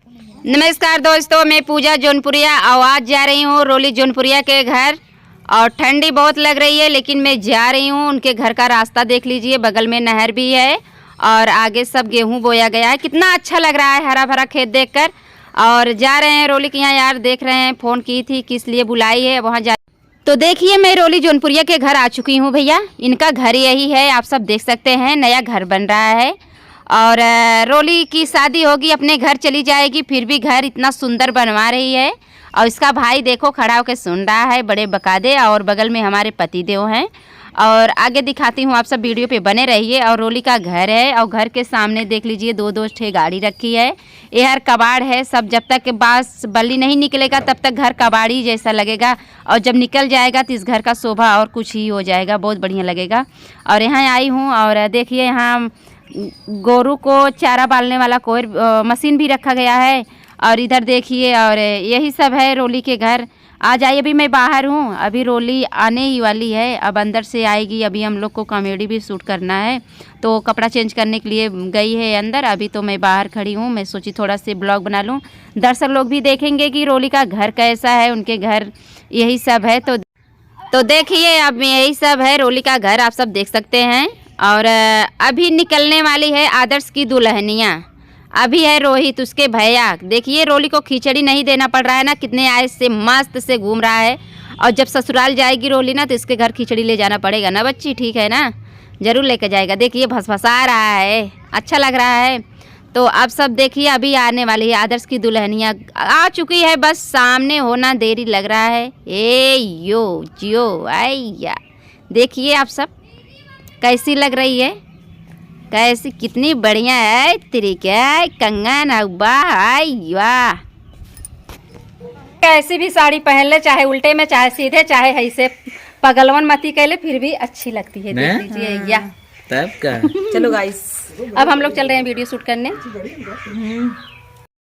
नमस्कार दोस्तों, मैं पूजा जौनपुरिया और आज जा रही हूँ रोली जौनपुरिया के घर। और ठंडी बहुत लग रही है लेकिन मैं जा रही हूँ। उनके घर का रास्ता देख लीजिए, बगल में नहर भी है और आगे सब गेहूँ बोया गया है। कितना अच्छा लग रहा है हरा भरा खेत देखकर। और जा रहे हैं रोली के यहाँ। यार देख रहे हैं, फ़ोन की थी किस लिए बुलाई है, वहाँ जा। तो देखिए मैं रोली जौनपुरिया के घर आ चुकी हूँ भैया। इनका घर यही है, आप सब देख सकते हैं। नया घर बन रहा है और रोली की शादी होगी, अपने घर चली जाएगी, फिर भी घर इतना सुंदर बनवा रही है। और इसका भाई देखो खड़ा होकर सुन रहा है, बड़े बकादे। और बगल में हमारे पतिदेव हैं। और आगे दिखाती हूँ, आप सब वीडियो पे बने रहिए। और रोली का घर है और घर के सामने देख लीजिए दो ठे गाड़ी रखी है। यह कबाड़ है सब, जब तक बांस बल्ली नहीं निकलेगा तब तक घर कबाड़ी जैसा लगेगा। और जब निकल जाएगा तो इस घर का शोभा और कुछ ही हो जाएगा, बहुत बढ़िया लगेगा। और यहाँ आई हूँ और देखिए यहाँ गोरू को चारा डालने वाला कोई मशीन भी रखा गया है। और इधर देखिए, और यही सब है रोली के घर। आ जाइए, अभी मैं बाहर हूँ, अभी रोली आने ही वाली है, अब अंदर से आएगी। अभी हम लोग को कॉमेडी भी शूट करना है तो कपड़ा चेंज करने के लिए गई है अंदर। अभी तो मैं बाहर खड़ी हूँ, मैं सोची थोड़ा से ब्लॉग बना लूँ, दर्शक लोग भी देखेंगे कि रोली का घर कैसा है। उनके घर यही सब है। तो देखिए अब यही सब है रोली का घर, आप सब देख सकते हैं। और अभी निकलने वाली है आदर्श की दुल्हनिया। अभी है रोहित, उसके भैया। देखिए रोली को खिचड़ी नहीं देना पड़ रहा है ना, कितने आए से मस्त से घूम रहा है। और जब ससुराल जाएगी रोली ना तो इसके घर खिचड़ी ले जाना पड़ेगा ना बच्ची, ठीक है ना, ज़रूर लेकर जाएगा। देखिए भसभसा रहा है, अच्छा लग रहा है। तो आप सब देखिए अभी आने वाली है आदर्श की दुल्हनिया, आ चुकी है, बस सामने होना देरी लग रहा है। ए यो जियो आइया, देखिए आप सब कैसी लग रही है, कैसी कितनी बढ़िया है तेरी क्या कंगन वाह। कैसी भी साड़ी पहन ले, चाहे उल्टे में चाहे सीधे चाहे ऐसे पगलवन मती कहले, फिर भी अच्छी लगती है। देख लीजिए या तब का चलो गाइस, अब हम लोग चल रहे हैं वीडियो शूट करने।